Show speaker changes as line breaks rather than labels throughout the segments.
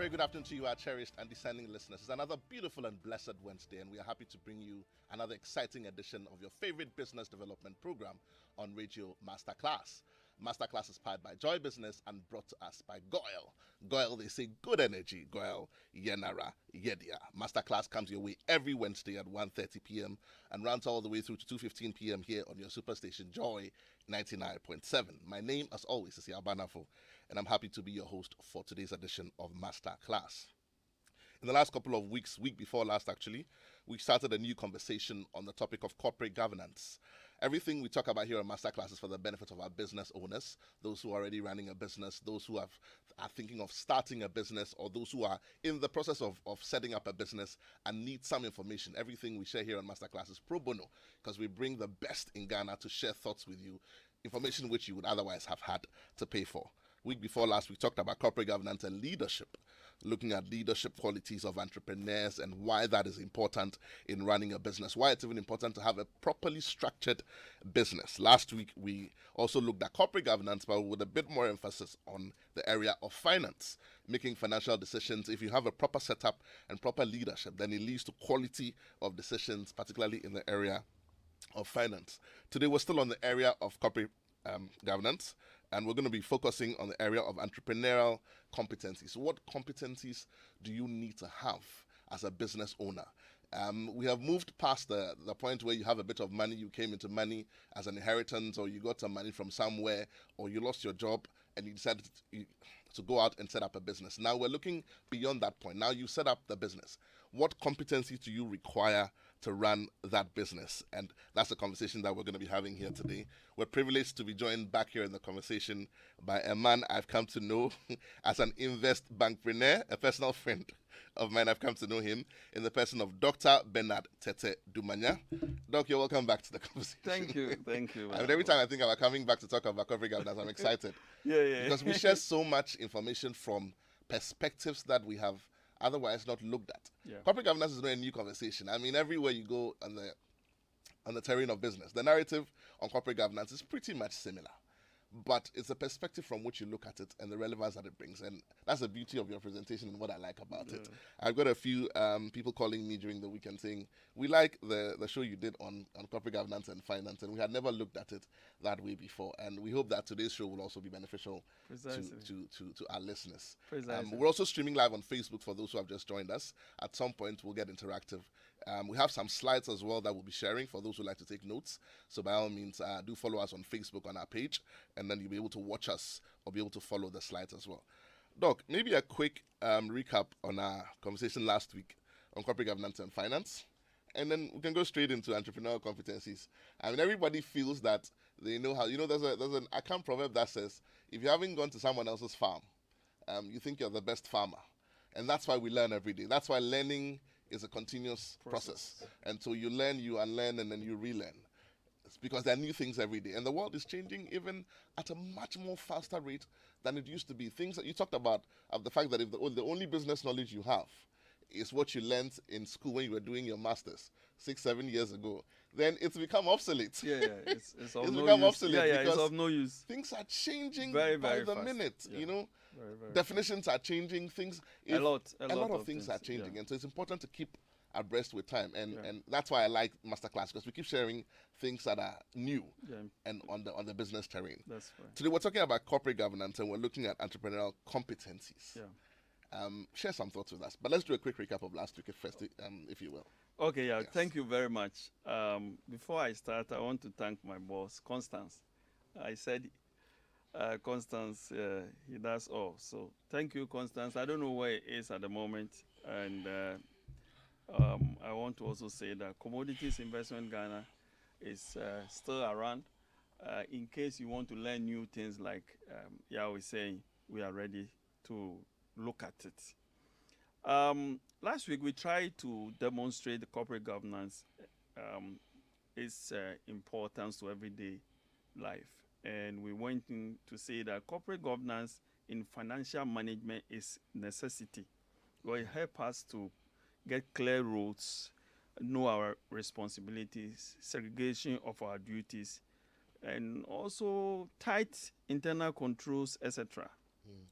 very good afternoon to you, our cherished and discerning listeners. It's another beautiful and blessed Wednesday, and we are happy to bring you another exciting edition of your favorite business development program on Radio Masterclass. Masterclass is powered by Joy Business and brought to us by Goyle. Goyle, they say good energy. Goyle, Yenara, Yedia. Masterclass comes your way every Wednesday at 1:30 p.m. and runs all the way through to 2:15 p.m. here on your superstation Joy 99.7. My name, as always, is Barnafo, and I'm happy to be your host for today's edition of Masterclass. In the last couple of weeks, week before last actually, we started a new conversation on the topic of corporate governance. Everything we talk about here on Masterclass is for the benefit of our business owners, those who are already running a business, those who are thinking of starting a business, or those who are in the process of setting up a business and need some information. Everything we share here on Masterclass is pro bono because we bring the best in Ghana to share thoughts with you, information which you would otherwise have had to pay for. Week before last, we talked about corporate governance and leadership, looking at leadership qualities of entrepreneurs and why that is important in running a business, why it's even important to have a properly structured business. Last week, we also looked at corporate governance, but with a bit more emphasis on the area of finance, making financial decisions. If you have a proper setup and proper leadership, then it leads to quality of decisions, particularly in the area of finance. Today, we're still on the area of corporate governance, and we're going to be focusing on the area of entrepreneurial competencies. What competencies do you need to have as a business owner? We have moved past the point where you have a bit of money, you came into money as an inheritance, or you got some money from somewhere, or you lost your job and you decided to go out and set up a business. Now we're looking beyond that point. Now you set up the business. What competencies do you require to run that business? And that's the conversation that we're going to be having here today. We're privileged to be joined back here in the conversation by a man I've come to know as an invest bankpreneur, a personal friend of mine. I've come to know him in the person of Dr. Bernard Tete Dumanya. Doc, you're welcome back to the conversation.
Thank you.
I mean, every time I think about coming back to talk about corporate governance, I'm excited.
Yeah.
Because we share so much information from perspectives that we have otherwise not looked at.
Yeah.
Corporate governance is not a new conversation. I mean, everywhere you go on the terrain of business, the narrative on corporate governance is pretty much similar. But it's a perspective from which you look at it and the relevance that it brings. And that's the beauty of your presentation and what I like about it. I've got a few people calling me during the weekend saying, we like the show you did on corporate governance and finance, and we had never looked at it that way before. And we hope that today's show will also be beneficial to our listeners. We're also streaming live on Facebook for those who have just joined us. At some point, we'll get interactive. We have some slides as well that we'll be sharing for those who like to take notes. So by all means, do follow us on Facebook on our page, and then you'll be able to watch us or be able to follow the slides as well. Doc, maybe a quick recap on our conversation last week on corporate governance and finance, and then we can go straight into entrepreneurial competencies. I mean, everybody feels that they know how. You know, there's an Akan proverb that says, if you haven't gone to someone else's farm, you think you're the best farmer. And that's why we learn every day. That's why learning is a continuous process. And so you learn, you unlearn, and then you relearn. It's because there are new things every day. And the world is changing even at a much more faster rate than it used to be. Things that you talked about, of the fact that if the only business knowledge you have is what you learned in school when you were doing your master's 6-7 years ago, then it's become obsolete.
It's
it's become obsolete because
it's of no use.
Things are changing
very
by the
fast.
minute.
Yeah.
You know,
very
definitions are changing. Things
a lot
of things are changing,
yeah.
and so it's important to keep abreast with time. And that's why I like Masterclass, because we keep sharing things that are new and on the business terrain.
That's right.
Today we're talking about corporate governance, and we're looking at entrepreneurial competencies. Share some thoughts with us, but let's do a quick recap of last week first, if you will.
Okay, yes. Thank you very much. Before I start, I want to thank my boss, Constance. I said, Constance, he does all. So thank you, Constance. I don't know where it is at the moment, and I want to also say that Commodities Investment Ghana is still around. In case you want to learn new things, like Yao is saying, we are ready to look at it. Last week, we tried to demonstrate the corporate governance, its importance to everyday life. And we went in to say that corporate governance in financial management is necessity. It will help us to get clear roles, know our responsibilities, segregation of our duties, and also tight internal controls, etc.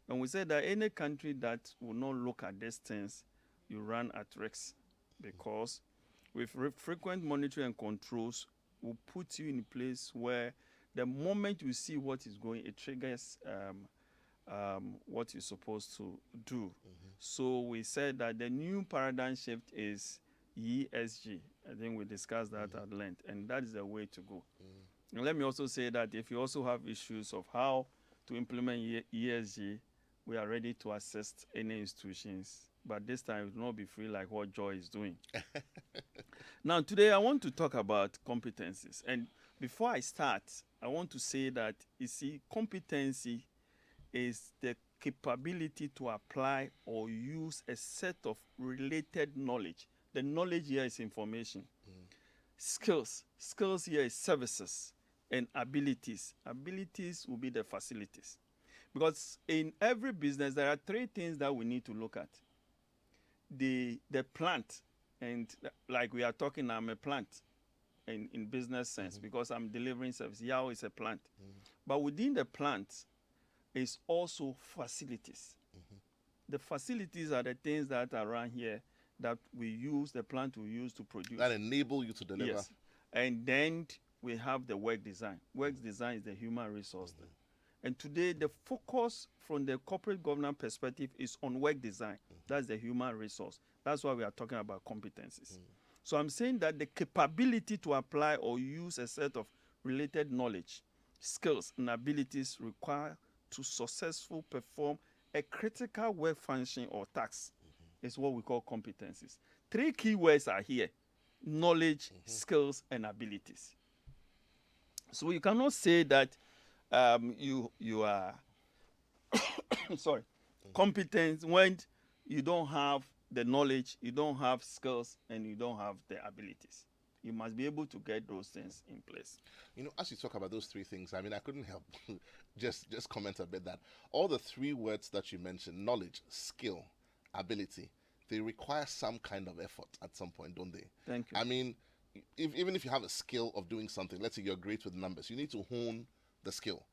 And we said that any country that will not look at these things, you run at risk, because with frequent monitoring and controls will put you in a place where the moment you see what is going, it triggers what you're supposed to do. So we said that the new paradigm shift is ESG. I think we discussed that at length, and that is the way to go. And let me also say that if you also have issues of how to implement ESG, we are ready to assist any institutions, but this time it will not be free like what Joy is doing. Now, today I want to talk about competencies. And before I start, I want to say that, you see, competency is the capability to apply or use a set of related knowledge. The knowledge here is information. Skills here is services, and abilities. Abilities will be the facilities. Because in every business, there are three things that we need to look at. The plant, and like we are talking, I'm a plant in business sense, because I'm delivering service. Yao is a plant. But within the plant is also facilities. The facilities are the things that are around here that we use, the plant will use to produce.
That enable you to deliver.
Yes. And then we have the work design. Work design is the human resource. And today, the focus from the corporate governance perspective is on work design. That's the human resource. That's why we are talking about competencies. So I'm saying that the capability to apply or use a set of related knowledge, skills, and abilities required to successfully perform a critical work function or task is what we call competencies. Three key words are here: knowledge, skills, and abilities. So you cannot say that you are competent when you don't have the knowledge, you don't have skills, and you don't have the abilities. You must be able to get those things in place.
You know, as you talk about those three things, I mean, I couldn't help just comment a bit that all the three words that you mentioned, knowledge, skill, ability, they require some kind of effort at some point, don't they?
Thank you.
I mean, even if you have a skill of doing something, let's say you're great with numbers, you need to hone the skill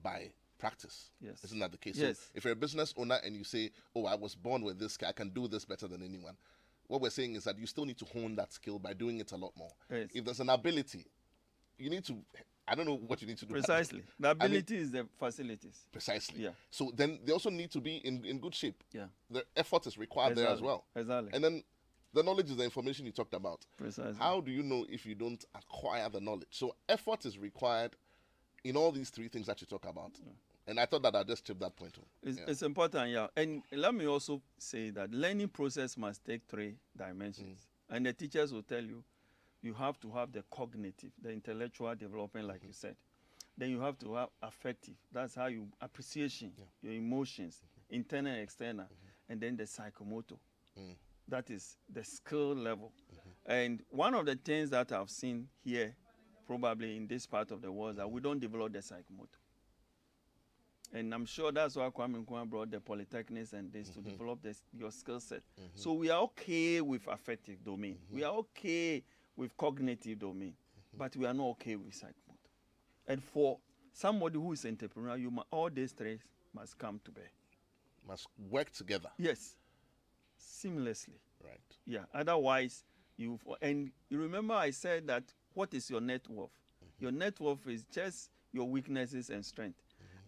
by practice.
Yes.
Isn't that the case?
Yes.
So if you're a business owner and you say, oh, I was born with this skill, I can do this better than anyone, what we're saying is that you still need to hone that skill by doing it a lot more.
Yes.
If there's an ability, you need to, I don't know what you need to do.
Precisely. The ability is the facilities.
Precisely.
Yeah.
So then they also need to be in good shape.
Yeah.
The effort is required there as well.
Exactly.
And then the knowledge is the information you talked about.
Precisely.
How do you know if you don't acquire the knowledge? So effort is required in all these three things that you talk about. Yeah. And I thought that I'd just chip that point home.
It's important, yeah. And let me also say that learning process must take three dimensions. And the teachers will tell you, you have to have the cognitive, the intellectual development, like you said. Then you have to have affective. That's how you appreciation, your emotions, internal and external. And then the psychomotor. That is the skill level. And one of the things that I've seen here, probably in this part of the world, is that we don't develop the psychomotor. And I'm sure that's why Kwame Nkrumah brought the polytechnics and this to develop your skill set. So we are okay with affective domain. We are okay with cognitive domain. But we are not okay with psychomotor. And for somebody who is entrepreneur, all these three must come to bear.
Must work together.
Yes. Seamlessly.
Right.
Yeah. Otherwise, and you remember I said that what is your net worth? Your net worth is just your weaknesses and strength.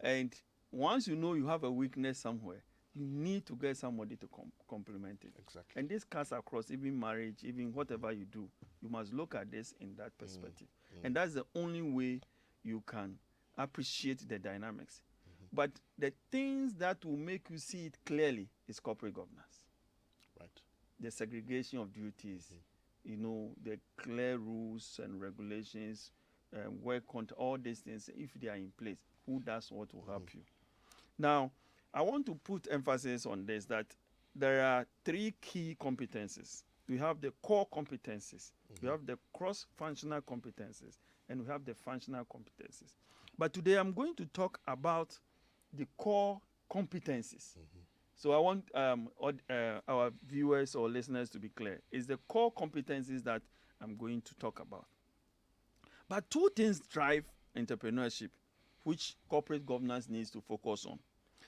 And once you know you have a weakness somewhere, you need to get somebody to complement it.
Exactly.
And this cuts across even marriage, even whatever you do. You must look at this in that perspective. And that's the only way you can appreciate the dynamics. But the things that will make you see it clearly is corporate governance.
Right.
The segregation of duties, you know, the clear rules and regulations, work content, all these things, if they are in place, who does what will help you. Now, I want to put emphasis on this, that there are three key competencies. We have the core competencies, we have the cross-functional competencies, and we have the functional competencies. But today I'm going to talk about the core competencies. So I want our viewers or listeners to be clear. It's the core competencies that I'm going to talk about. But two things drive entrepreneurship, which corporate governance needs to focus on.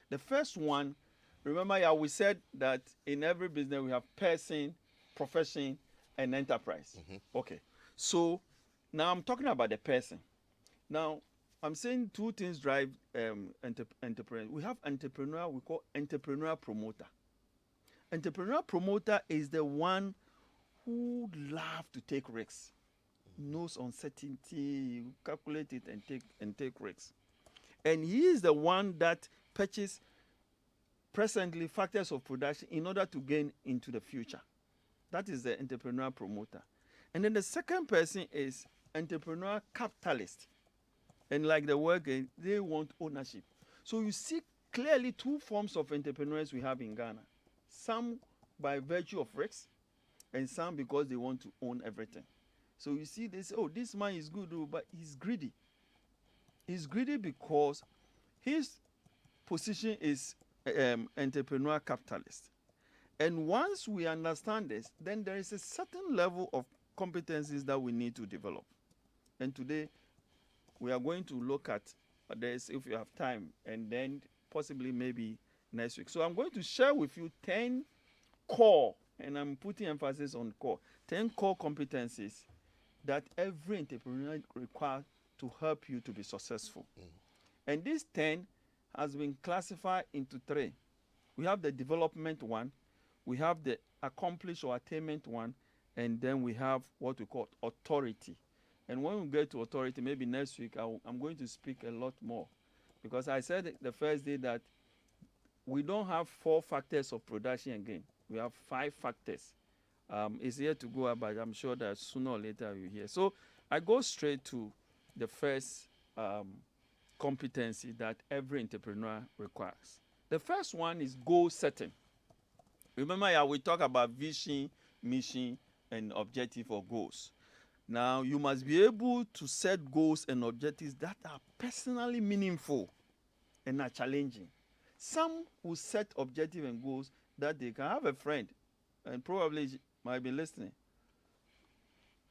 The first one, remember, yeah, we said that in every business we have person, profession, and enterprise. Okay. So now I'm talking about the person. Now, I'm saying two things drive entrepreneur. We have entrepreneur, we call entrepreneur promoter. Entrepreneur promoter is the one who loves to take risks, knows uncertainty, you calculate it and take risks. And he is the one that purchases presently factors of production in order to gain into the future. That is the entrepreneur promoter. And then the second person is entrepreneur capitalist. And like the word, they want ownership. So you see clearly two forms of entrepreneurs we have in Ghana. Some by virtue of risks, and some because they want to own everything. So you see, they say, oh, this man is good, but he's greedy. He's greedy because his position is entrepreneur capitalist. And once we understand this, then there is a certain level of competencies that we need to develop. And today, we are going to look at this if you have time, and then possibly maybe next week. So I'm going to share with you 10 core, and I'm putting emphasis on core, 10 core competencies that every entrepreneur requires to help you to be successful. And these 10 has been classified into 3. We have the development one, we have the accomplish or attainment one, and then we have what we call authority. And when we get to authority, maybe next week, I'm going to speak a lot more. Because I said the first day that we don't have 4 factors of production again. We have 5 factors. It's here to go, but I'm sure that sooner or later you hear. So I go straight to the first competency that every entrepreneur requires. The first one is goal setting. Remember, yeah, we talk about vision, mission, and objective or goals. Now, you must be able to set goals and objectives that are personally meaningful and are challenging. Some will set objectives and goals that they can have a friend, and probably might be listening.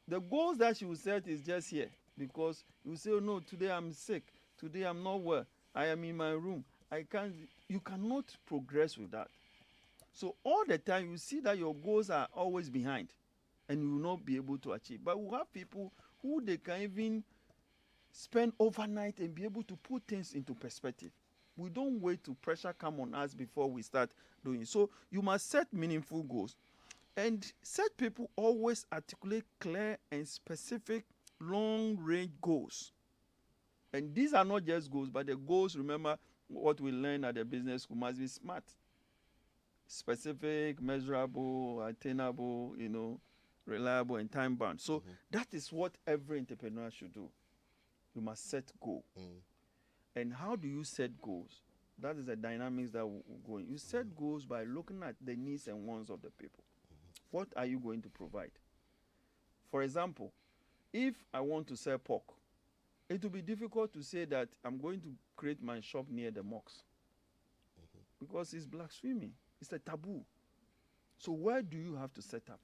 The goals that she will set is just here because you say, oh no, today I'm sick, today I'm not well, I am in my room, I can't. You cannot progress with that. So all the time you see that your goals are always behind and you will not be able to achieve. But we have people who they can even spend overnight and be able to put things into perspective. We don't wait till pressure come on us before we start doing. So you must set meaningful goals. And set people always articulate clear and specific long-range goals. And these are not just goals, but the goals, remember what we learned at the business school, must be smart. Specific, measurable, attainable, reliable, and time-bound. So that is what every entrepreneur should do. You must set goals. And how do you set goals? That is the dynamics that will go in. You set goals by looking at the needs and wants of the people. What are you going to provide? For example, if I want to sell pork, it will be difficult to say that I'm going to create my shop near the mosque because it's blasphemy. It's a taboo. So where do you have to set up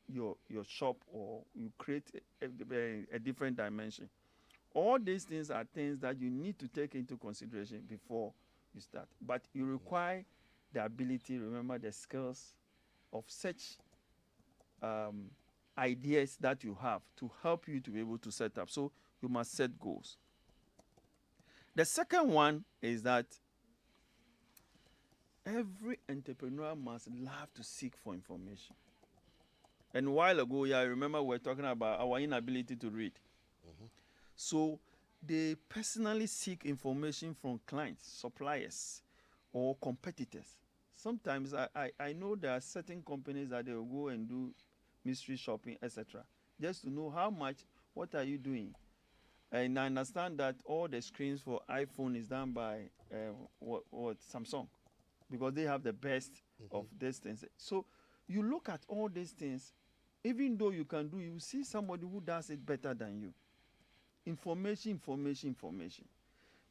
your shop, or you create a different dimension? All these things are things that you need to take into consideration before you start. But you require the ability, remember the skills of such ideas that you have to help you to be able to set up. So you must set goals. The second one is that every entrepreneur must love to seek for information. And a while ago, I remember we were talking about our inability to read. So they personally seek information from clients, suppliers, or competitors. Sometimes I know there are certain companies that they will go and do mystery shopping, etc., just to know how much, what are you doing? And I understand that all the screens for iPhone is done by Samsung, because they have the best of these things. So you look at all these things, even though you can do, you see somebody who does it better than you. Information.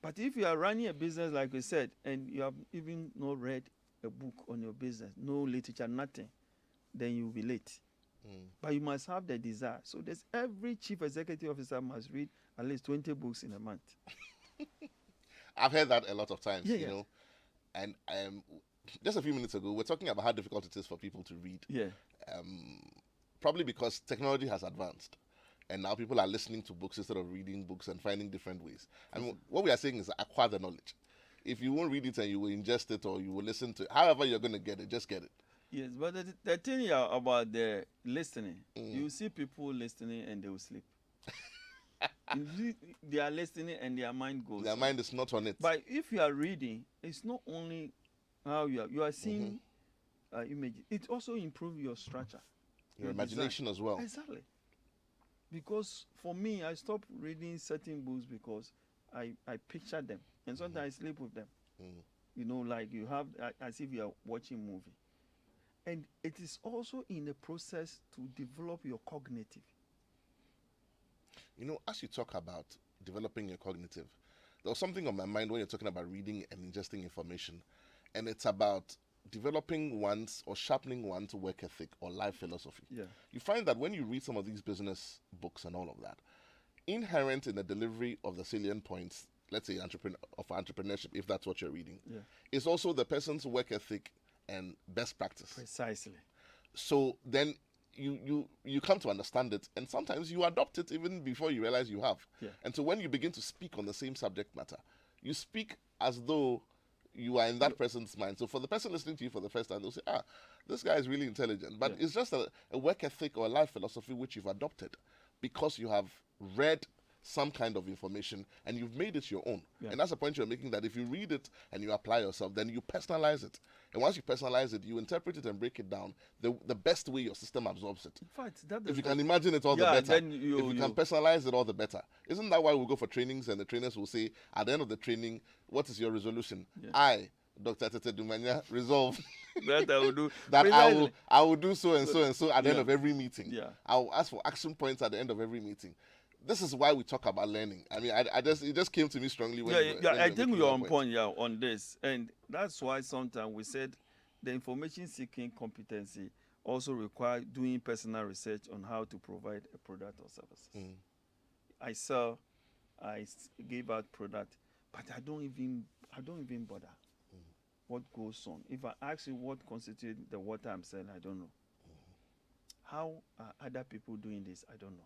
But if you are running a business, like we said, and you have even not read a book on your business, no literature, nothing, then you'll be late. But you must have the desire. So every chief executive officer must read at least 20 books in a month.
I've heard that a lot of times, you know. And just a few minutes ago, we're talking about how difficult it is for people to read.
Yeah.
Probably because technology has advanced. And now people are listening to books instead of reading books and finding different ways. I mean, what we are saying is acquire the knowledge. If you won't read it and you will ingest it or you will listen to it, however you're going to get it, just get it.
Yes, but the thing here about the listening, you see people listening and they will sleep. They are listening and their mind goes.
Their mind is not on it.
But if you are reading, it's not only how you are seeing images. It also improves your structure,
your imagination
design.
As well.
Exactly. Because for me, I stopped reading certain books because I picture them, and sometimes I sleep with them. You know, like you have as if you are watching a movie. And it is also in the process to develop your cognitive.
You know, as you talk about developing your cognitive, there was something on my mind when you're talking about reading and ingesting information. And it's about developing one's or sharpening one's work ethic or life philosophy.
Yeah.
You find that when you read some of these business books and all of that, inherent in the delivery of the salient points, let's say entrepreneurship, if that's what you're reading, is also the person's work ethic and best practice.
Precisely.
So then you come to understand it, and sometimes you adopt it even before you realize you have.
Yeah.
And so when you begin to speak on the same subject matter, you speak as though you are in that person's mind. So for the person listening to you for the first time, they'll say, this guy is really intelligent. But it's just a work ethic or a life philosophy which you've adopted because you have read some kind of information and you've made it your own. Yeah. And that's the point you're making, that if you read it and you apply yourself, then you personalize it. And once you personalize it, you interpret it and break it down the best way your system absorbs it.
In fact,
if you can imagine it, all the better. Then if you can personalize it, all the better. Isn't that why we go for trainings and the trainers will say, at the end of the training, what is your resolution? Yeah. I, Dr. Tete Dumania, resolve
that I will do.
That I will do so and so and so at the end of every meeting. Yeah. I will ask for action points at the end of every meeting. This is why we talk about learning. I mean, it just came to me strongly when
I think you're on point on this. And that's why sometimes we said the information seeking competency also require doing personal research on how to provide a product or services. I give out product, but I don't even bother what goes on. If I ask you what constitutes the water I'm selling, I don't know. How are other people doing this? I don't know.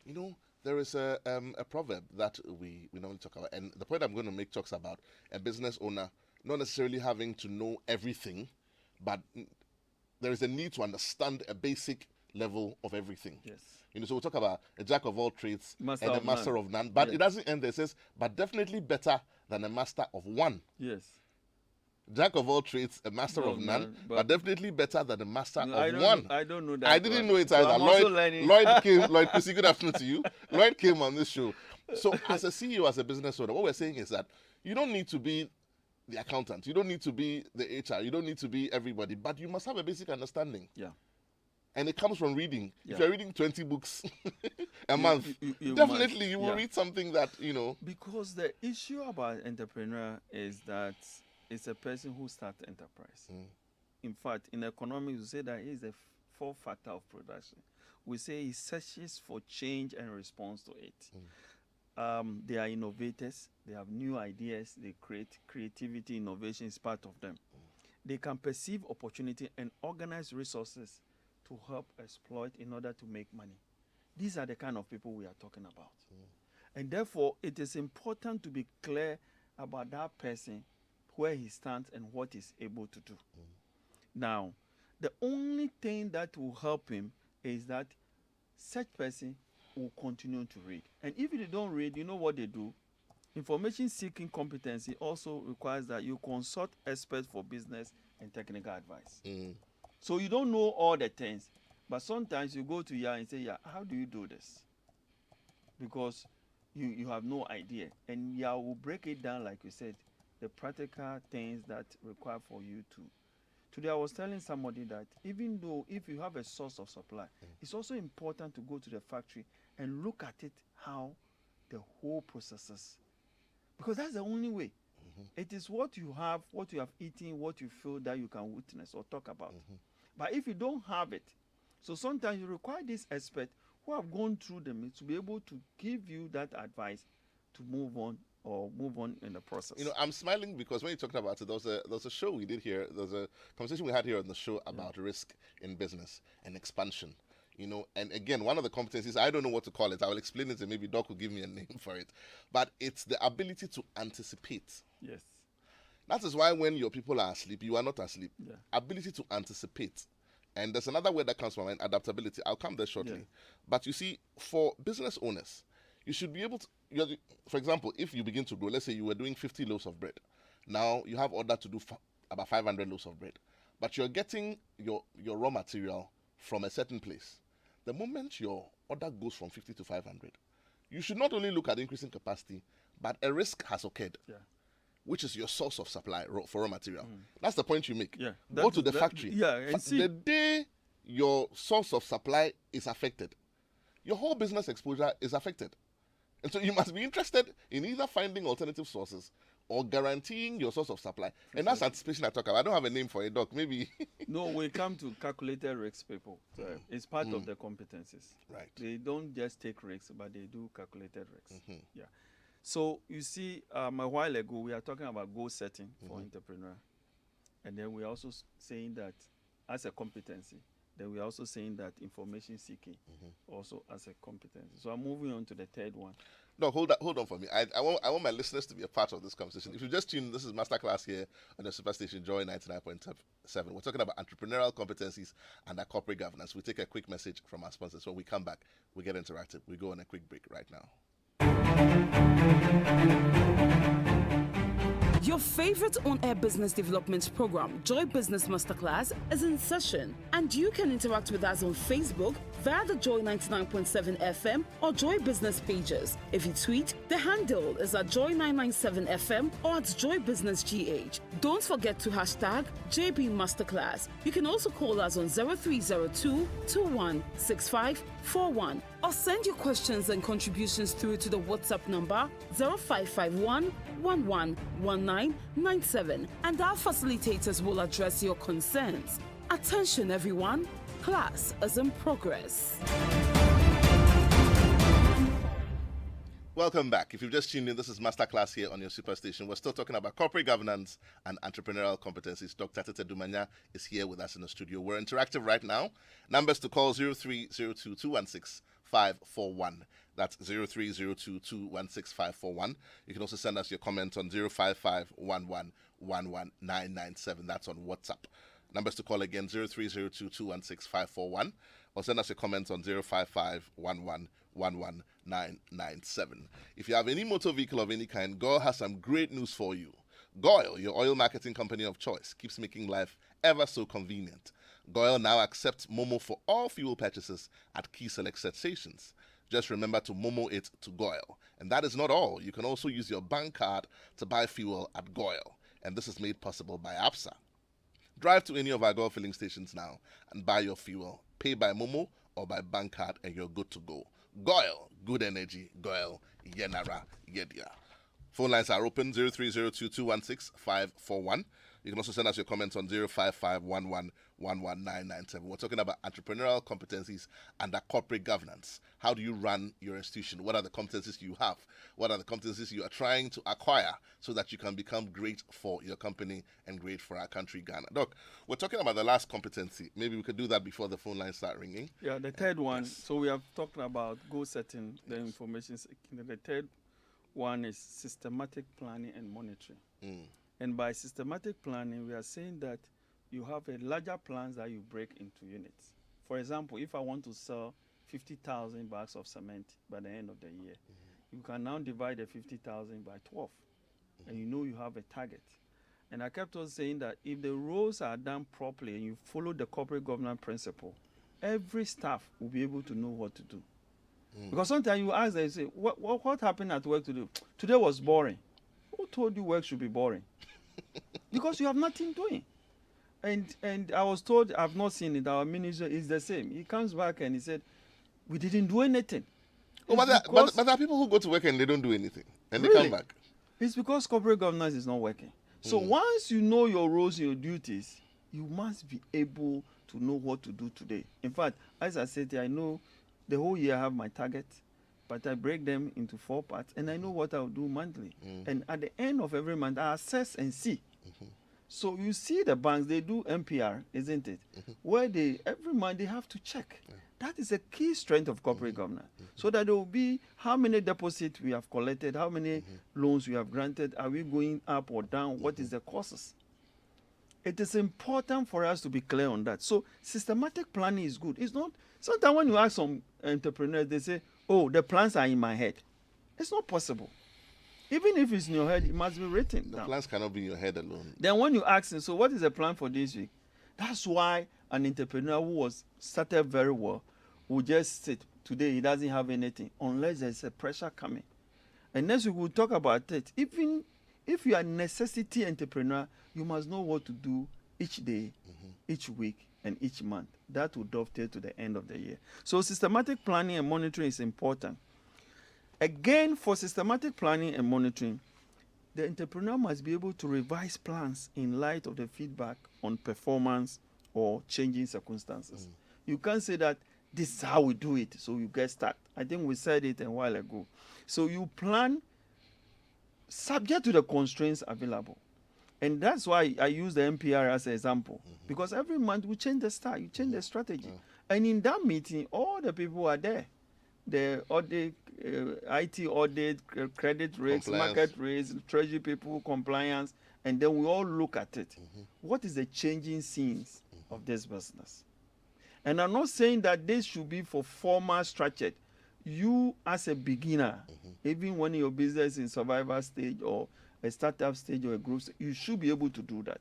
You know, there is a proverb that we normally talk about, and the point I'm going to make talks about a business owner not necessarily having to know everything, but there is a need to understand a basic level of everything.
Yes.
You know, so we'll talk about a jack of all trades and a master of none, but it doesn't end there. It says, but definitely better than a master of one.
Yes.
Jack of all trades, a master of none, but definitely better than a master of one.
I don't know that.
I didn't know it either. Lloyd Chrissy, good afternoon to you. Lloyd came on this show. So as a CEO, as a business owner, what we're saying is that you don't need to be the accountant. You don't need to be the HR. You don't need to be everybody, but you must have a basic understanding.
Yeah.
And it comes from reading. Yeah. If you're reading 20 books a month, definitely you will read something that, you know.
Because the issue about entrepreneur is that it's a person who starts enterprise. In fact, in economics, we say that he is the fourth factor of production. We say he searches for change and response to it. They are innovators. They have new ideas. They create creativity. Innovation is part of them. They can perceive opportunity and organize resources to help exploit in order to make money. These are the kind of people we are talking about. And therefore, it is important to be clear about that person, where he stands and what he's able to do. Now, the only thing that will help him is that such person will continue to read. And if they don't read, you know what they do? Information seeking competency also requires that you consult experts for business and technical advice. So you don't know all the things, but sometimes you go to Yah and say, how do you do this? Because you have no idea. And Yah will break it down, like you said, the practical things that require for you to. Today I was telling somebody that even though if you have a source of supply, it's also important to go to the factory and look at it, how the whole processes. Because that's the only way. It is what you have eaten, what you feel that you can witness or talk about. But if you don't have it, so sometimes you require this expert who have gone through them to be able to give you that advice to move on in the process.
I'm smiling because when you talked about it, there was a show we did here. There was a conversation we had here on the show about risk in business and expansion. And again, one of the competencies, I don't know what to call it. I will explain it and maybe Doc will give me a name for it. But it's the ability to anticipate.
Yes.
That is why when your people are asleep, you are not asleep.
Yeah.
Ability to anticipate. And there's another word that comes from mind, adaptability. I'll come there shortly.
Yeah.
But you see, for business owners, you should be able to, for example, if you begin to grow, let's say you were doing 50 loaves of bread. Now you have order to do about 500 loaves of bread. But you're getting your raw material from a certain place. The moment your order goes from 50 to 500, you should not only look at increasing capacity, but a risk has occurred, which is your source of supply for raw material. That's the point you make.
Yeah.
Go to the factory. The day your source of supply is affected, your whole business exposure is affected. And so you must be interested in either finding alternative sources or guaranteeing your source of supply. And that's anticipation I talk about. I don't have a name for it, Doc. Maybe.
No, we come to calculated risks, people. So it's part of the competencies.
Right.
They don't just take risks, but they do calculated risks. Yeah. So you see, a while ago, we are talking about goal setting for entrepreneur. And then we're also saying that as a competency, then we're also saying that information seeking also as a competency. So I'm moving on to the third one.
No, hold on for me. I want my listeners to be a part of this conversation. If you just tuned, this is Masterclass here on the Superstation Joy 99.7. We're talking about entrepreneurial competencies and our corporate governance. We take a quick message from our sponsors. When we come back, we get interactive. We go on a quick break right now.
Your favorite on-air business development program, Joy Business Masterclass, is in session, and you can interact with us on Facebook via the Joy 99.7 FM or Joy Business pages. If you tweet, the handle is at Joy 997 FM or at Joy Business GH. Don't forget to hashtag JB Masterclass. You can also call us on 0302 216541 or send your questions and contributions through to the WhatsApp number 0551 111997, and our facilitators will address your concerns. Attention everyone, class is in progress.
Welcome back. If you've just tuned in, this is Masterclass here on your Superstation. We're still talking about corporate governance and entrepreneurial competencies. Dr. Tete Dumanya is here with us in the studio. We're interactive right now. Numbers to call 0302 216 541. That's 0302 216 541. You can also send us your comments on 055 1111997. That's on WhatsApp. Numbers to call again 0302 216 541. Or send us your comments on 055 1111997. If you have any motor vehicle of any kind, Goyle has some great news for you. Goyle, your oil marketing company of choice, keeps making life ever so convenient. Goyle now accepts Momo for all fuel purchases at key selected stations. Just remember to Momo it to Goyle. And that is not all. You can also use your bank card to buy fuel at Goyle. And this is made possible by APSA. Drive to any of our Goyle filling stations now and buy your fuel. Pay by Momo or by bank card and you're good to go. Goyle, good energy. Goyle, Yenara, Yedia. Phone lines are open 0302 216 541. You can also send us your comments on 055 1111997. We're talking about entrepreneurial competencies and corporate governance. How do you run your institution? What are the competencies you have? What are the competencies you are trying to acquire so that you can become great for your company and great for our country, Ghana? Doc, we're talking about the last competency. Maybe we could do that before the phone lines start ringing.
Yeah, the third one.
Yes.
So we have talked about goal setting, the information. The third one is systematic planning and monitoring. And by systematic planning, we are saying that you have a larger plans that you break into units. For example, if I want to sell 50,000 bags of cement by the end of the year, you can now divide the 50,000 by 12, and you know you have a target. And I kept on saying that if the roles are done properly and you follow the corporate governance principle, every staff will be able to know what to do. Because sometimes you ask them, you say, what happened at work today? Today was boring. Who told you work should be boring? Because you have nothing doing. And I was told, I've not seen it, our minister is the same. He comes back and he said, we didn't do anything.
Oh, but there are people who go to work and they don't do anything. And
Really?
they come back.
It's because corporate governance is not working. So once you know your roles and your duties, you must be able to know what to do today. In fact, as I said, I know the whole year I have my target. but I break them into 4 parts, and I know what I'll do monthly. And at the end of every month, I assess and see. So you see the banks, they do MPR, isn't it? Where every month they have to check. That is a key strength of corporate governance. So that there will be how many deposits we have collected, how many loans we have granted, are we going up or down, what is the causes? It is important for us to be clear on that. So systematic planning is good. It's not, sometimes when you ask some entrepreneurs, they say, oh, the plans are in my head. It's not possible. Even if it's in your head, it must be written down.
The plans cannot be in your head alone.
Then when you ask them, so what is the plan for this week? That's why an entrepreneur who was started very well will just sit. Today he doesn't have anything unless there's a pressure coming. And next week we'll talk about it. Even if you are a necessity entrepreneur, you must know what to do each day, each week, and each month. That will dovetail to the end of the year. So systematic planning and monitoring is important. Again, for systematic planning and monitoring, the entrepreneur must be able to revise plans in light of the feedback on performance or changing circumstances. You can't say that this is how we do it, so you get stuck. I think we said it a while ago. So you plan subject to the constraints available. And that's why I use the MPR as an example. Because every month we change the style, you change the strategy. And in that meeting, all the people are there. The audit, IT audit, credit risk, market risk, treasury people, compliance, and then we all look at it. What is the changing scenes of this business? And I'm not saying that this should be for formal structured. You as a beginner, even when your business is in survival stage or a startup stage or a growth stage, you should be able to do that.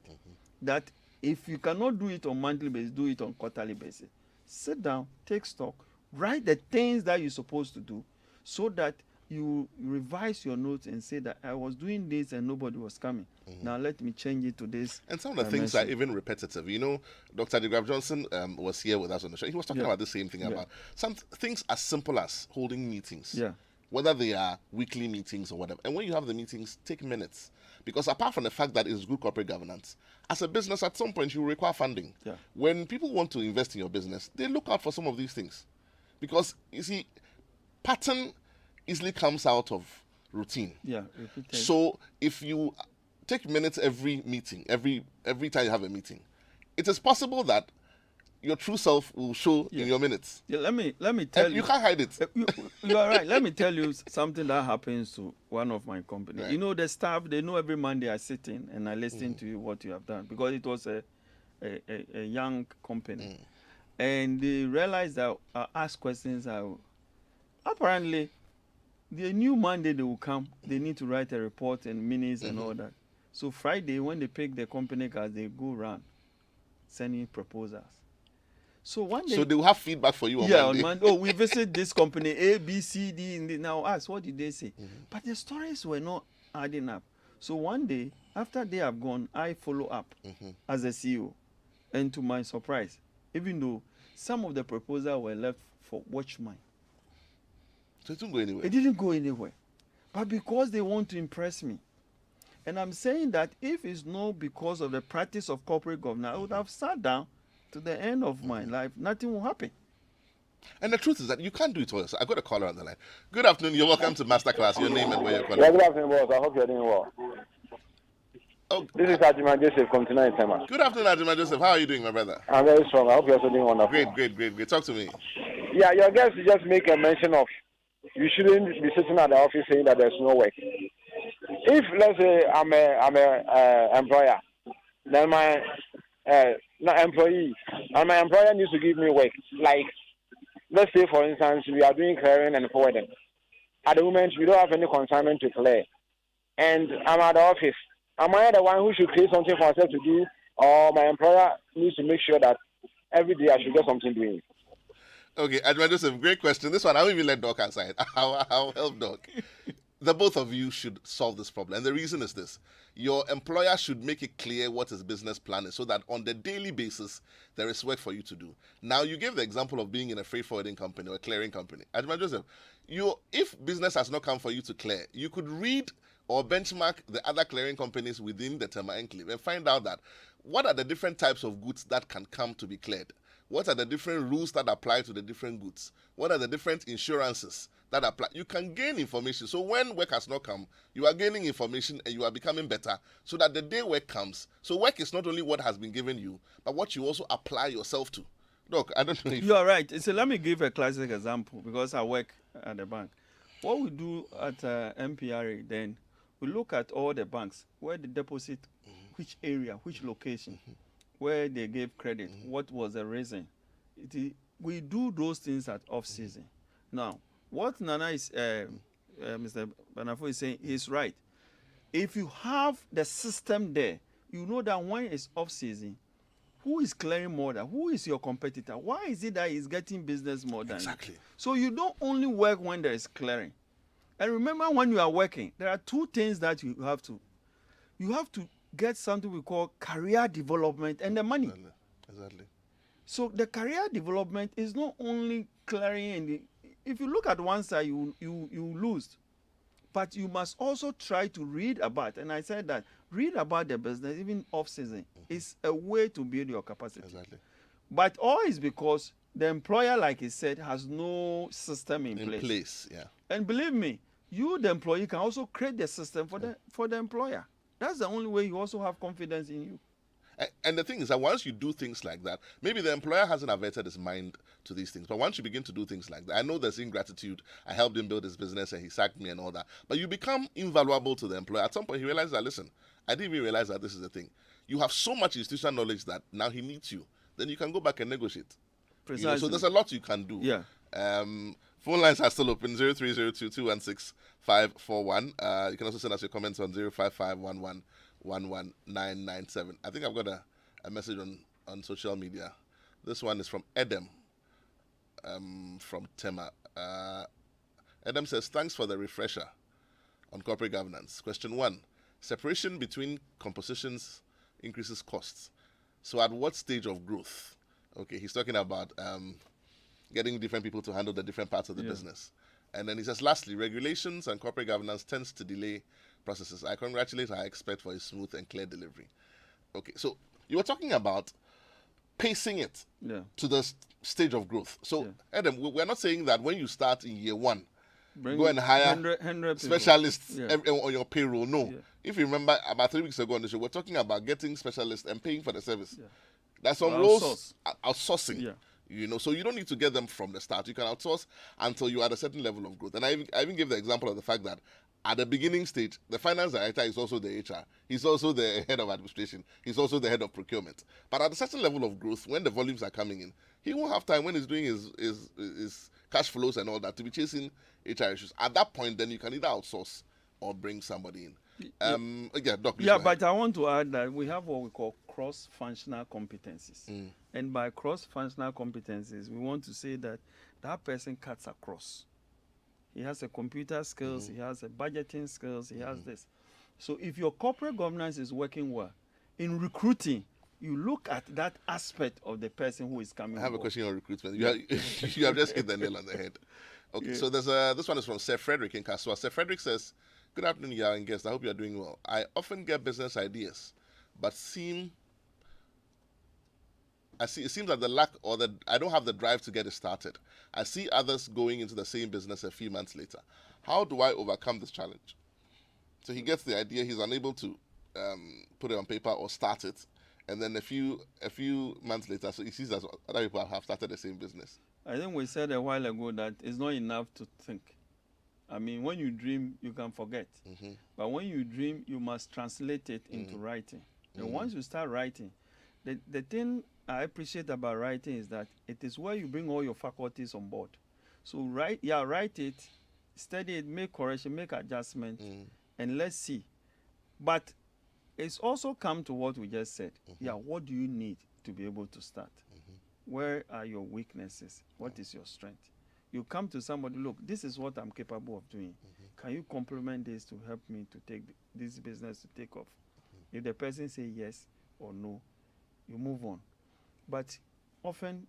That if you cannot do it on monthly basis, do it on quarterly basis. Sit down, take stock, write the things that you're supposed to do so that you revise your notes and say that I was doing this and nobody was coming. Now let me change it to this.
And some of the things are even repetitive. You know, Dr. DeGraff Johnson was here with us on the show. He was talking about the same thing, about some things as simple as holding meetings. Whether they are weekly meetings or whatever. And when you have the meetings, take minutes. Because apart from the fact that it's good corporate governance, as a business, at some point, you require funding. When people want to invest in your business, they look out for some of these things. Because, you see, pattern easily comes out of routine. So if you take minutes every meeting, every time you have a meeting, it is possible that your true self will show in your minutes.
Let me tell you.
You can't hide it.
You are right. Let me tell you something that happens to one of my companies. You know, the staff, they know every Monday I sit in and I listen to you what you have done, because it was a young company. And they realized that I ask questions. Apparently, the new Monday they will come, they need to write a report and minutes and all that. So Friday, when they pick the company cards, they go around sending proposals. So one day,
so they will have feedback for you on
Monday.
on Monday.
Oh, we visit this company A, B, C, D. And now ask, what did they say? But the stories were not adding up. So one day, after they have gone, I follow up as a CEO. And to my surprise, even though some of the proposals were left for watchman.
So it didn't go anywhere.
It didn't go anywhere. But because they want to impress me. And I'm saying that if it's not because of the practice of corporate governance, I would have sat down to the end of my life. Nothing will happen.
And the truth is that you can't do it all yourself. I got a caller on the line. Good afternoon. You're welcome to Masterclass. Your name and where you're calling.
Yeah, good afternoon, boss. I hope you're doing well.
Oh,
this is Adima Joseph from Tonight Tema.
Good afternoon, Adima Joseph. How are you doing, my brother?
I'm very strong. I hope you're also doing wonderful.
Great. Talk to me.
Yeah, your guest just make a mention of you shouldn't be sitting at the office saying that there's no work. If, let's say, I'm a employer, then my employee, and my employer needs to give me work. Like, let's say, for instance, we are doing clearing and forwarding. At the moment, we don't have any consignment to clear. And I'm at the office. Am I the one who should create something for myself to do? Or my employer needs to make sure that every day I should get something doing?
Okay, Admiral Joseph, great question. This one, I won't even let Doc answer it. I'll help Doc. The both of you should solve this problem. And the reason is this. Your employer should make it clear what his business plan is so that on the daily basis, there is work for you to do. Now, you gave the example of being in a freight forwarding company or a clearing company. Admiral Joseph, if business has not come for you to clear, you could read or benchmark the other clearing companies within the Tema Enclave and find out that what are the different types of goods that can come to be cleared? What are the different rules that apply to the different goods? What are the different insurances that apply. You can gain information. So when work has not come, you are gaining information and you are becoming better so that the day work comes. So work is not only what has been given you, but what you also apply yourself to. Doc, I don't know if...
You are right. So let me give a classic example because I work at the bank. What we do at MPRA, then we look at all the banks, where they deposit, which area, which location, where they gave credit, what was the reason. We do those things at off-season. Now, what Nana is, Mr. Barnafo is saying is right. If you have the system there, you know that when it's off-season, who is clearing more than? Who is your competitor? Why is it that he's getting business more than
Exactly.
you? So you don't only work when there is clearing. And remember, when you are working, there are two things that you have to. You have to get something we call career development and the money.
Exactly.
So the career development is not only clearing. And if you look at one side, you lose. But you must also try to read about, and I said that, read about the business, even off-season, is a way to build your capacity.
Exactly.
But all is because the employer, like he said, has no system in place.
Yeah.
And believe me, you, the employee, can also create the system for the employer. That's the only way you also have confidence in you.
And the thing is that once you do things like that, maybe the employer hasn't averted his mind to these things. But once you begin to do things like that, I know there's ingratitude. I helped him build his business and he sacked me and all that. But you become invaluable to the employer. At some point, he realizes that, listen, I didn't even realize that this is the thing. You have so much institutional knowledge that now he needs you. Then you can go back and negotiate.
Precisely.
You know, so there's a lot you can do.
Yeah.
Phone lines are still open, 0302-216-541. You can also send us your comments on 05511-11997. I think I've got a message on social media. This one is from Adam from Tema. Adam says, thanks for the refresher on corporate governance. Question 1, separation between compositions increases costs. So at what stage of growth? Okay, he's talking about getting different people to handle the different parts of the business. And then he says, lastly, regulations and corporate governance tends to delay processes. I congratulate our expert for his smooth and clear delivery. Okay, so you were talking about pacing it to the stage of growth. So, Adam, we're not saying that when you start in year 1, go and hire
100
specialists on your payroll. No. If you remember, about 3 weeks ago on the show, we're talking about getting specialists and paying for the service. There's some roles outsourcing. You know, so you don't need to get them from the start. You can outsource until you're at a certain level of growth. And I even gave the example of the fact that at the beginning stage, the finance director is also the HR. He's also the head of administration. He's also the head of procurement. But at a certain level of growth, when the volumes are coming in, he won't have time when he's doing his cash flows and all that to be chasing HR issues. At that point, then you can either outsource or bring somebody in. Doc,
but I want to add that we have what we call cross-functional competencies. And by cross-functional competencies, we want to say that that person cuts across. He has a computer skills, he has a budgeting skills, he has this. So if your corporate governance is working well, in recruiting, you look at that aspect of the person who is coming.
I have a question on recruitment. You have just hit the nail on the head. Okay, so there's this one is from Sir Frederick in Kasua. Sir Frederick says, good afternoon, Yara and guests. I hope you're doing well. I often get business ideas, but it seems that I don't have the drive to get it started. I see others going into the same business a few months later. How do I overcome this challenge? So he gets the idea, he's unable to put it on paper or start it, and then a few months later, so he sees that other people have started the same business.
I think we said a while ago that it's not enough to think. I mean, when you dream, you can forget. But when you dream, you must translate it into writing. And once you start writing, the thing I appreciate about writing is that it is where you bring all your faculties on board. So write it, study it, make correction, make adjustment, and let's see. But it's also come to what we just said. What do you need to be able to start? Where are your weaknesses? What is your strength? You come to somebody, look, this is what I'm capable of doing. Can you complement this to help me to take this business to take off? If the person say yes or no, you move on. But often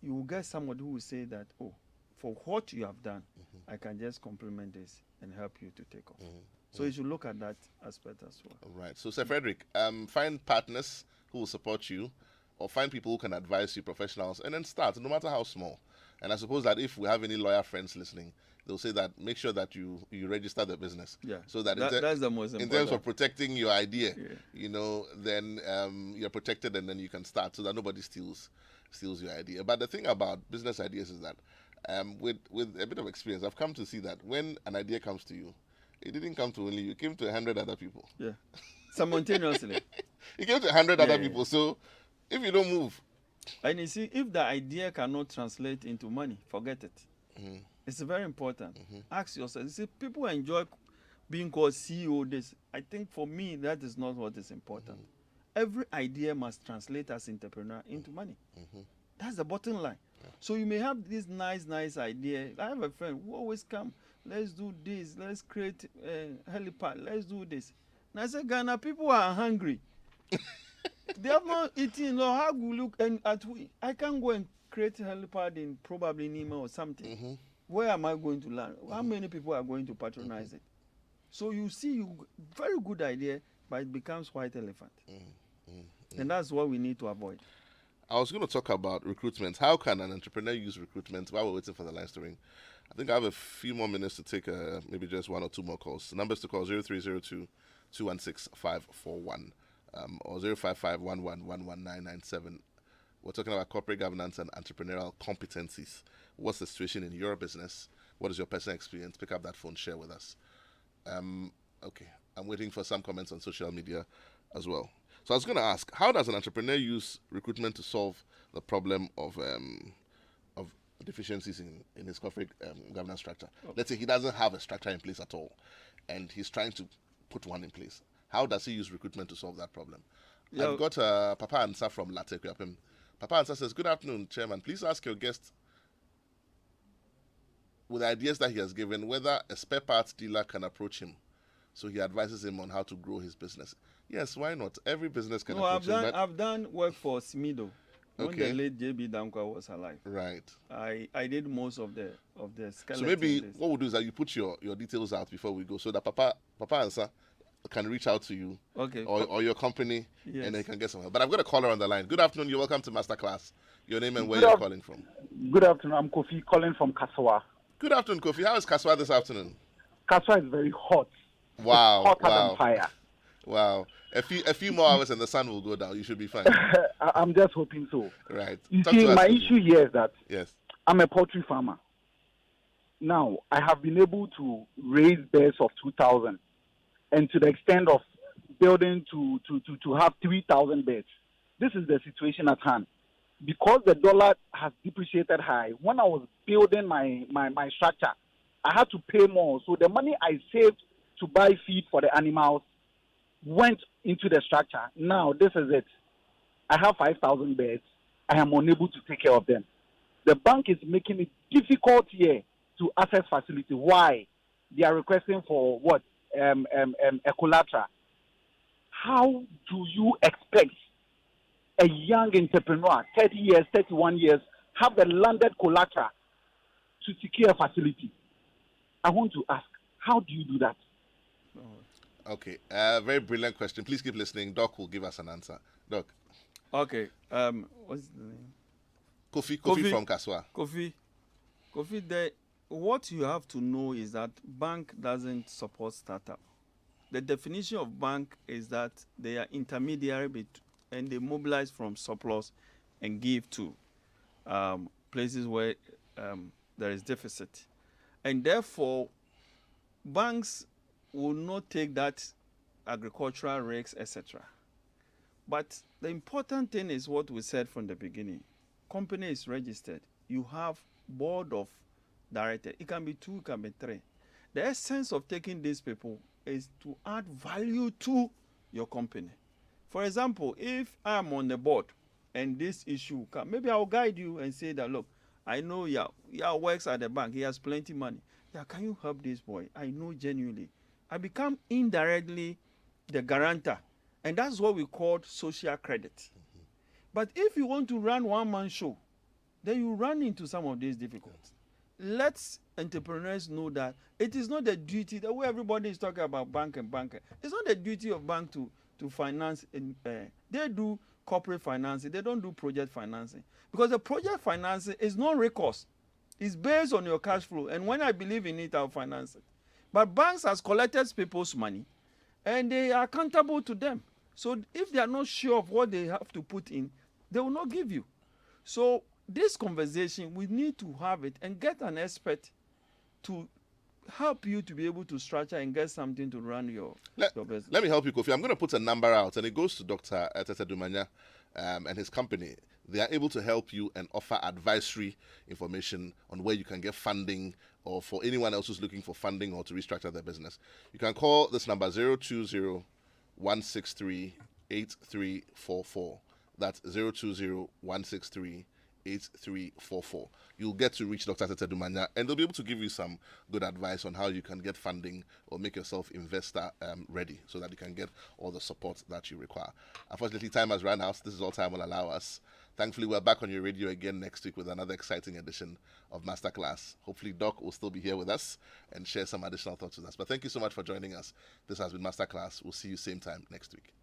you will get somebody who will say that, oh, for what you have done, I can just complement this and help you to take off. So you should look at that aspect as well.
All right. So, Sir Frederick, find partners who will support you, or find people who can advise you, professionals, and then start, no matter how small. And I suppose that if we have any lawyer friends listening, they'll say that make sure that you register the business.
Yeah.
So that,
that's the most important.
In terms of protecting your idea, then you're protected, and then you can start so that nobody steals your idea. But the thing about business ideas is that with a bit of experience, I've come to see that when an idea comes to you, it didn't come to only you, it came to 100 other people.
Yeah. Simultaneously.
It came to 100 other people. So if you don't move.
And you see, if the idea cannot translate into money, forget it. It's very important. Ask yourself. You see, people enjoy being called CEO. This, I think, for me, that is not what is important. Every idea must translate as entrepreneur into money. That's the bottom line. So you may have this nice idea. I have a friend who always come. Let's do this. Let's create a helipad. Let's do this. And I said, Ghana, people are hungry. They have not eaten. How do you look? And I can go and create a helipad in probably Nima or something. Where am I going to learn? How many people are going to patronize it? So you see, very good idea, but it becomes white elephant. And that's what we need to avoid.
I was going to talk about recruitment. How can an entrepreneur use recruitment while we're waiting for the lines to ring? I think I have a few more minutes to take maybe just one or two more calls. The numbers to call 0302 216 541 or 055 1111997. We're talking about corporate governance and entrepreneurial competencies. What's the situation in your business? What is your personal experience? Pick up that phone, share with us. Okay, I'm waiting for some comments on social media as well. So I was going to ask, how does an entrepreneur use recruitment to solve the problem of deficiencies in his corporate governance structure? Let's say he doesn't have a structure in place at all, and he's trying to put one in place. How does he use recruitment to solve that problem? I've got Papa Ansa from Latte Kwapim. Papa Ansa says, good afternoon, Chairman. Please ask your guest, with ideas that he has given, whether a spare parts dealer can approach him. So he advises him on how to grow his business. Yes, why not? Every business can approach him.
I've done work for Smido when the late JB Dankwa was alive.
Right.
I did most of the skeleton.
So maybe what we'll do is that you put your details out before we go, so that Papa Ansa can reach out to you, or your company, and they can get some help. But I've got a caller on the line. Good afternoon. You're welcome to Masterclass. Your name and where you're calling from.
Good afternoon. I'm Kofi calling from Kaswa.
Good afternoon, Kofi. How is Kaswa this afternoon?
Kaswa is very hot.
Wow.
Hotter than fire.
Wow. A few more hours and the sun will go down. You should be fine.
I'm just hoping so.
Right.
You see, my issue here is that I'm a poultry farmer. Now, I have been able to raise birds of 2,000, and to the extent of building to have 3,000 birds. This is the situation at hand. Because the dollar has depreciated high, when I was building my structure, I had to pay more. So the money I saved to buy feed for the animals went into the structure. Now, this is it. I have 5,000 birds. I am unable to take care of them. The bank is making it difficult here to access facility. Why? They are requesting for what? A collateral. How do you expect a young entrepreneur, 30 years, 31 years, have a landed collateral to secure a facility? I want to ask, how do you do that?
Okay, very brilliant question. Please keep listening. Doc will give us an answer. Doc.
Okay, what's the name?
Kofi from Kaswa.
Kofi, what you have to know is that bank doesn't support startup. The definition of bank is that they are intermediary and they mobilize from surplus and give to places where there is deficit. And therefore, banks will not take that agricultural risks, etc. But the important thing is what we said from the beginning. Company is registered. You have board of directors. It can be 2, it can be 3. The essence of taking these people is to add value to your company. For example, if I'm on the board and this issue comes, maybe I'll guide you and say that, look, I know Yao works at the bank. He has plenty of money. Yeah, can you help this boy? I know genuinely. I become indirectly the guarantor. And that's what we call social credit. Mm-hmm. But if you want to run one-man show, then you run into some of these difficulties. Let entrepreneurs know that it is not the duty, the way everybody is talking about bank and banker, it's not the duty of bank to finance. They do corporate financing. They don't do project financing. Because the project financing is non-recourse. It's based on your cash flow. And when I believe in it, I'll finance it. But banks has collected people's money and they are accountable to them. So if they are not sure of what they have to put in, they will not give you. So this conversation, we need to have it and get an expert to help you to be able to structure and get something to run your business.
Let me help you, Kofi. I'm going to put a number out, and it goes to Dr. Tete Dumanya and his company. They are able to help you and offer advisory information on where you can get funding, or for anyone else who's looking for funding or to restructure their business. You can call this number 020-163-8344. That's 020-163-8344. You'll get to reach Dr. Tete Dumanya, and they'll be able to give you some good advice on how you can get funding or make yourself investor ready, so that you can get all the support that you require. Unfortunately, time has run out. This is all time will allow us. Thankfully, we're back on your radio again next week with another exciting edition of Masterclass. Hopefully, Doc will still be here with us and share some additional thoughts with us. But thank you so much for joining us. This has been Masterclass. We'll see you same time next week.